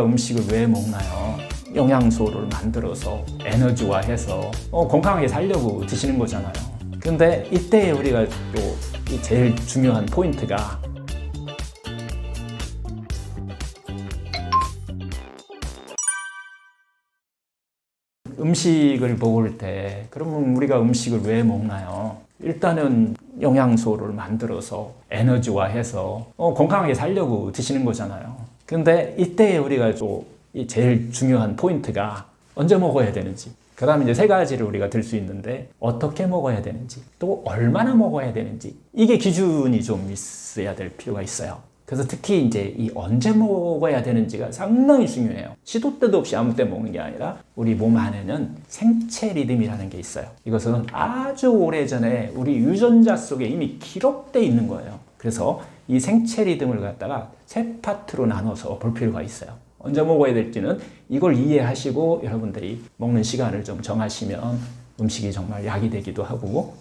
음식을 왜 먹나요? 영양소를 만들어서 에너지화해서 건강하게 살려고 드시는 거잖아요. 근데 이때 우리가 또 제일 중요한 포인트가 음식을 먹을 때 그러면 우리가 음식을 왜 먹나요? 일단은 영양소를 만들어서 에너지화해서 건강하게 살려고 드시는 거잖아요. 근데 이때 우리가 또 제일 중요한 포인트가 언제 먹어야 되는지, 그 다음에 이제 세 가지를 우리가 들 수 있는데 어떻게 먹어야 되는지, 또 얼마나 먹어야 되는지, 이게 기준이 좀 있어야 될 필요가 있어요. 그래서 특히 이제 이 언제 먹어야 되는지가 상당히 중요해요. 시도 때도 없이 아무 때 먹는 게 아니라 우리 몸 안에는 생체 리듬이라는 게 있어요. 이것은 아주 오래전에 우리 유전자 속에 이미 기록되어 있는 거예요. 그래서 이 생체 리듬을 갖다가 세 파트로 나눠서 볼 필요가 있어요. 언제 먹어야 될지는 이걸 이해하시고 여러분들이 먹는 시간을 좀 정하시면 음식이 정말 약이 되기도 하고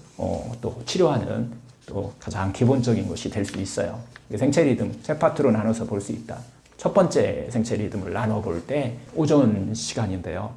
또 치료하는 또 가장 기본적인 것이 될 수 있어요. 생체 리듬 세 파트로 나눠서 볼 수 있다. 첫 번째 생체 리듬을 나눠볼 때 오전 시간인데요.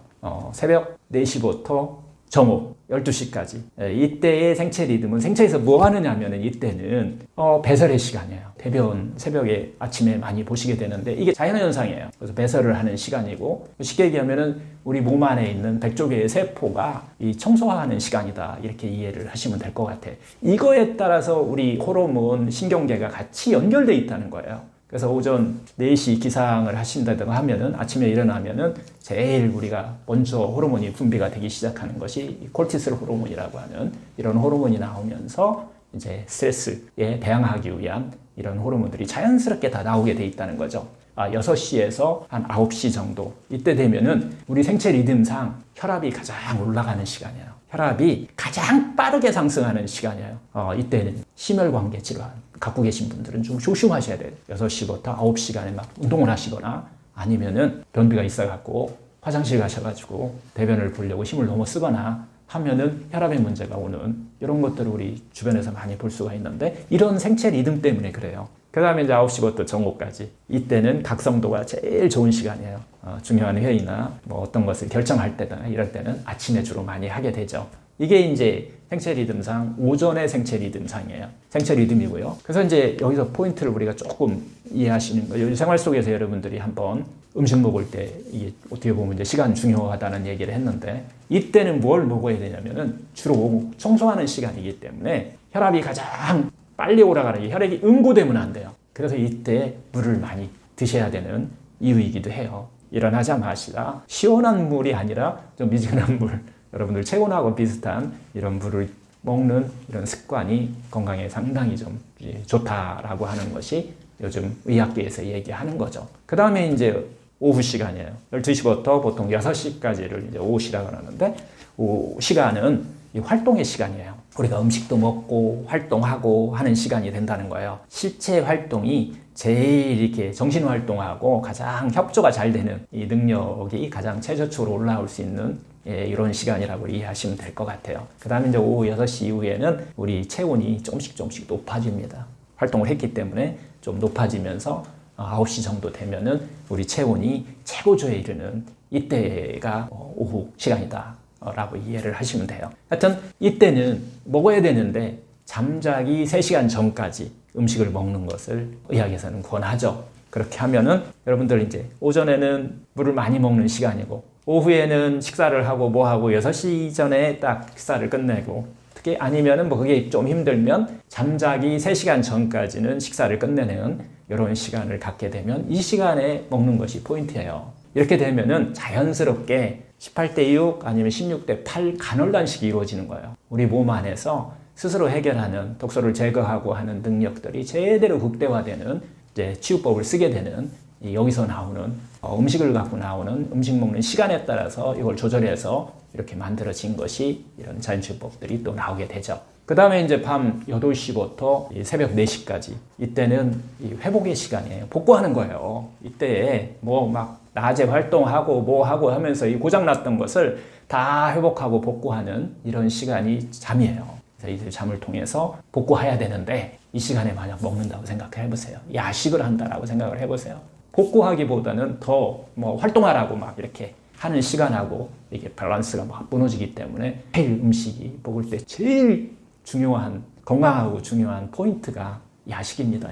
새벽 4시부터 정오 12시까지 이때의 생체 리듬은 생체에서 뭐 하느냐 하면 이때는 배설의 시간이에요. 대변 새벽에 아침에 많이 보시게 되는데 이게 자연현상이에요. 그래서 배설을 하는 시간이고 쉽게 얘기하면 우리 몸 안에 있는 100조 개의 세포가 이 청소하는 시간이다, 이렇게 이해를 하시면 될 것 같아요. 이거에 따라서 우리 호르몬, 신경계가 같이 연결되어 있다는 거예요. 그래서 오전 4시 기상을 하신다든가 하면은 아침에 일어나면은 제일 우리가 먼저 호르몬이 분비가 되기 시작하는 것이 콜티솔 호르몬이라고 하는 이런 호르몬이 나오면서 이제 스트레스에 대항하기 위한 이런 호르몬들이 자연스럽게 다 나오게 돼 있다는 거죠. 6시에서 한 9시 정도 이때 되면은 우리 생체 리듬상 혈압이 가장 올라가는 시간이에요. 혈압이 가장 빠르게 상승하는 시간이에요. 이때는 심혈관계 질환 갖고 계신 분들은 좀 조심하셔야 돼요. 6시부터 9시간에 막 운동을 하시거나 아니면은 변비가 있어갖고 화장실 가셔가지고 대변을 보려고 힘을 너무 쓰거나 하면은 혈압의 문제가 오는 이런 것들을 우리 주변에서 많이 볼 수가 있는데 이런 생체 리듬 때문에 그래요. 그 다음에 이제 9시부터 정오까지 이때는 각성도가 제일 좋은 시간이에요. 중요한 회의나 뭐 어떤 것을 결정할 때나 이럴 때는 아침에 주로 많이 하게 되죠. 이게 이제 생체 리듬상 오전의 생체 리듬상이에요. 생체 리듬이고요. 그래서 이제 여기서 포인트를 우리가 조금 이해하시는 거예요. 생활 속에서 여러분들이 한번 음식 먹을 때 이게 어떻게 보면 이제 시간 중요하다는 얘기를 했는데 이때는 뭘 먹어야 되냐면은 주로 청소하는 시간이기 때문에 혈압이 가장 빨리 올라가는 게 혈액이 응고되면 안 돼요. 그래서 이때 물을 많이 드셔야 되는 이유이기도 해요. 일어나자마자 시원한 물이 아니라 좀 미지근한 물, 여러분들 체온하고 비슷한 이런 물을 먹는 이런 습관이 건강에 상당히 좀 좋다라고 하는 것이 요즘 의학계에서 얘기하는 거죠. 그 다음에 이제 오후 시간이에요. 12시부터 보통 6시까지를 이제 오후 시간을 하는데 오후 시간은 이 활동의 시간이에요. 우리가 음식도 먹고 활동하고 하는 시간이 된다는 거예요. 실체 활동이 제일 이렇게 정신 활동하고 가장 협조가 잘 되는 이 능력이 가장 최저치로 올라올 수 있는 이런 시간이라고 이해하시면 될 것 같아요. 그 다음에 이제 오후 6시 이후에는 우리 체온이 조금씩 높아집니다. 활동을 했기 때문에 좀 높아지면서 9시 정도 되면은 우리 체온이 최고조에 이르는 이때가 오후 시간이다 라고 이해를 하시면 돼요. 하여튼 이때는 먹어야 되는데 잠자기 3시간 전까지 음식을 먹는 것을 의학에서는 권하죠. 그렇게 하면은 여러분들 이제 오전에는 물을 많이 먹는 시간이고 오후에는 식사를 하고 뭐 하고 6시 전에 딱 식사를 끝내고 특히 아니면은 뭐 그게 좀 힘들면 잠자기 3시간 전까지는 식사를 끝내는 이런 시간을 갖게 되면 이 시간에 먹는 것이 포인트예요. 이렇게 되면은 자연스럽게 18대 6 아니면 16대 8 간헐단식이 이루어지는 거예요. 우리 몸 안에서 스스로 해결하는 독소를 제거하고 하는 능력들이 제대로 극대화되는 이제 치유법을 쓰게 되는 여기서 나오는 음식을 갖고 나오는 음식 먹는 시간에 따라서 이걸 조절해서 이렇게 만들어진 것이 이런 자연치유법들이 또 나오게 되죠. 그 다음에 이제 밤 8시부터 새벽 4시까지 이때는 이 회복의 시간이에요. 복구하는 거예요. 이때에 뭐 막 낮에 활동하고 뭐 하고 하면서 이 고장났던 것을 다 회복하고 복구하는 이런 시간이 잠이에요. 그래서 이 잠을 통해서 복구해야 되는데 이 시간에 만약 먹는다고 생각해 보세요. 야식을 한다라고 생각을 해보세요. 복구하기보다는 더 뭐 활동하라고 막 이렇게 하는 시간하고 이게 밸런스가 막 무너지기 때문에 매일 음식이 먹을 때 제일 중요한, 건강하고 중요한 포인트가 야식입니다.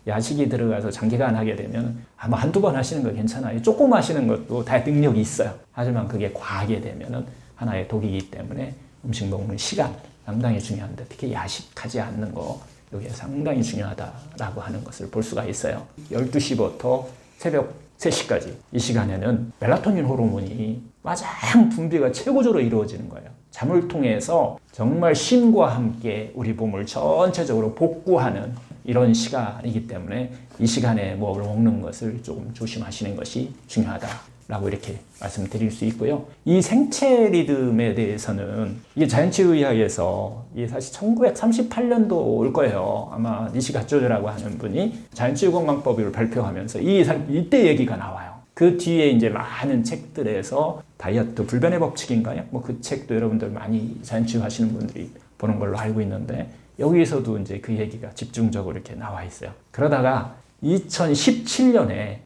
야식이 들어가서 장기간 하게 되면 아마 한두 번 하시는 거 괜찮아요. 조금 하시는 것도 다 능력이 있어요. 하지만 그게 과하게 되면은 하나의 독이기 때문에 음식 먹는 시간 상당히 중요한데, 특히 야식하지 않는 거, 이게 상당히 중요하다라고 하는 것을 볼 수가 있어요. 12시부터 새벽 3시까지 이 시간에는 멜라토닌 호르몬이 가장 분비가 최고조로 이루어지는 거예요. 잠을 통해서 정말 쉼과 함께 우리 몸을 전체적으로 복구하는 이런 시간이기 때문에 이 시간에 뭘 먹는 것을 조금 조심하시는 것이 중요하다라고 이렇게 말씀드릴 수 있고요. 이 생체 리듬에 대해서는 이게 자연치유의학에서 이게 사실 1938년도 올 거예요. 아마 니시가쪼즈라고 하는 분이 자연치유 건강법을 발표하면서 이때 얘기가 나와요. 그 뒤에 이제 많은 책들에서 다이어트 불변의 법칙인가요? 뭐 그 책도 여러분들 많이 자연치유 하시는 분들이 보는 걸로 알고 있는데, 여기서도 이제 그 얘기가 집중적으로 이렇게 나와 있어요. 그러다가 2017년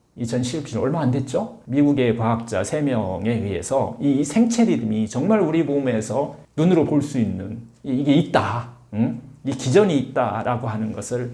얼마 안 됐죠? 미국의 과학자 3명에 의해서 이 생체 리듬이 정말 우리 몸에서 눈으로 볼 수 있는 이게 있다. 이 기전이 있다라고 하는 것을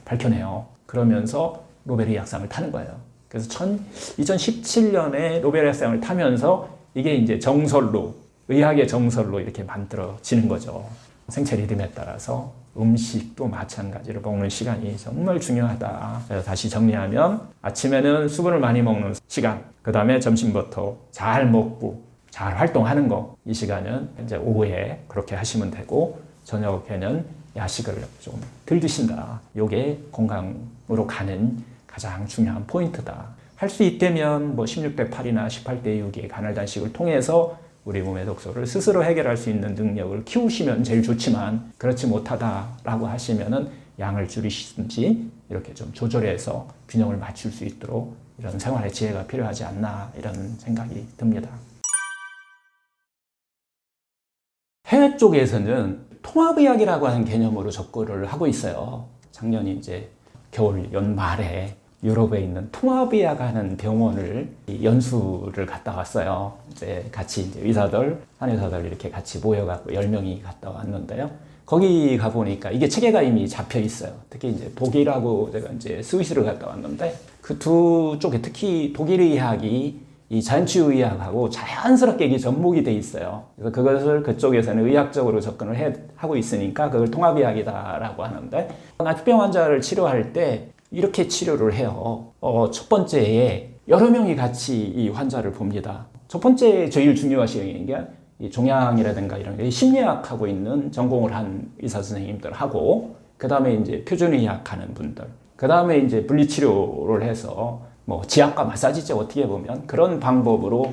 밝혀내요. 그러면서 노벨의학상을 타는 거예요. 그래서 2017년에 노벨의학상을 타면서 이게 이제 정설로, 의학의 정설로 이렇게 만들어지는 거죠. 생체 리듬에 따라서 음식도 마찬가지로 먹는 시간이 정말 중요하다. 그래서 다시 정리하면 아침에는 수분을 많이 먹는 시간, 그 다음에 점심부터 잘 먹고 잘 활동하는 거, 이 시간은 이제 오후에 그렇게 하시면 되고, 저녁에는 야식을 좀 덜 드신다. 이게 건강으로 가는 가장 중요한 포인트다. 할 수 있다면 뭐 16대 8이나 18대 6의 간헐 단식을 통해서 우리 몸의 독소를 스스로 해결할 수 있는 능력을 키우시면 제일 좋지만, 그렇지 못하다라고 하시면은 양을 줄이시든지 이렇게 좀 조절해서 균형을 맞출 수 있도록 이런 생활의 지혜가 필요하지 않나, 이런 생각이 듭니다. 해외 쪽에서는 통합의학이라고 하는 개념으로 접근을 하고 있어요. 작년 이제 겨울 연말에 유럽에 있는 통합의학 하는 병원을 연수를 갔다 왔어요. 이제 같이 이제 의사들, 한의사들 이렇게 같이 모여갖고 10명이 갔다 왔는데요. 거기 가보니까 이게 체계가 이미 잡혀 있어요. 특히 이제 독일하고 제가 이제 스위스를 갔다 왔는데, 그 두 쪽에 특히 독일의학이 이 자연치유의학하고 자연스럽게 이게 접목이 돼 있어요. 그래서 그것을 그쪽에서는 의학적으로 접근을 하고 있으니까 그걸 통합의학이다라고 하는데, 나트병 환자를 치료할 때 이렇게 치료를 해요. 첫 번째에 여러 명이 같이 이 환자를 봅니다. 첫 번째 제일 중요하신 게 이 종양이라든가 이런 심리학 하고 있는 전공을 한 의사 선생님들 하고, 그 다음에 이제 표준의학 하는 분들, 그 다음에 이제 물리치료를 해서 뭐 지압과 마사지죠. 어떻게 보면 그런 방법으로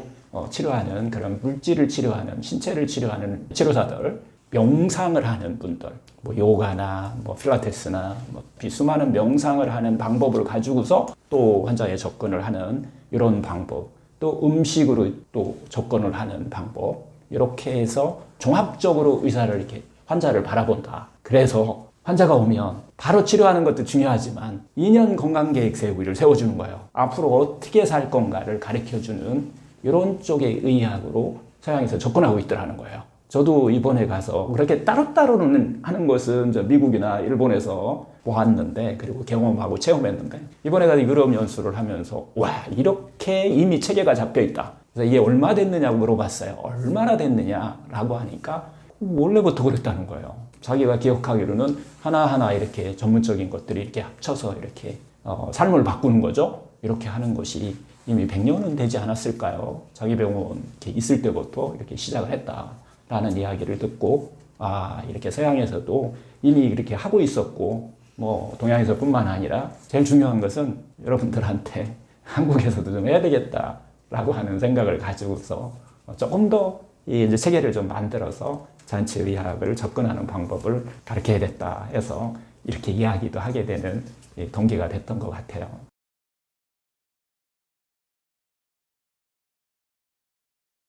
치료하는, 그런 물질을 치료하는, 신체를 치료하는 치료사들, 명상을 하는 분들, 뭐 요가나 뭐 필라테스나 뭐 수많은 명상을 하는 방법을 가지고서 또 환자에 접근을 하는 이런 방법, 또 음식으로 또 접근을 하는 방법, 이렇게 해서 종합적으로 의사를 이렇게 환자를 바라본다. 그래서 환자가 오면 바로 치료하는 것도 중요하지만 2년 건강계획 세우기를 세워주는 거예요. 앞으로 어떻게 살 건가를 가르쳐주는 이런 쪽의 의학으로 서양에서 접근하고 있더라는 거예요. 저도 이번에 가서 그렇게 따로따로는 하는 것은 저 미국이나 일본에서 보았는데, 그리고 경험하고 체험했는데, 이번에 가서 유럽 연수를 하면서 와, 이렇게 이미 체계가 잡혀 있다. 그래서 이게 얼마 됐느냐고 물어봤어요. 얼마나 됐느냐라고 하니까 원래부터 그랬다는 거예요. 자기가 기억하기로는 하나하나 이렇게 전문적인 것들이 이렇게 합쳐서 이렇게 삶을 바꾸는 거죠. 이렇게 하는 것이 이미 100년은 되지 않았을까요? 자기 병원 이렇게 있을 때부터 이렇게 시작을 했다라는 이야기를 듣고, 이렇게 서양에서도 이미 이렇게 하고 있었고, 뭐 동양에서뿐만 아니라 제일 중요한 것은 여러분들한테 한국에서도 좀 해야 되겠다라고 하는 생각을 가지고서 조금 더 이제 체계를 좀 만들어서 자연치유의학을 접근하는 방법을 가르쳐야겠다 해서 이렇게 이야기도 하게 되는 동기가 됐던 것 같아요.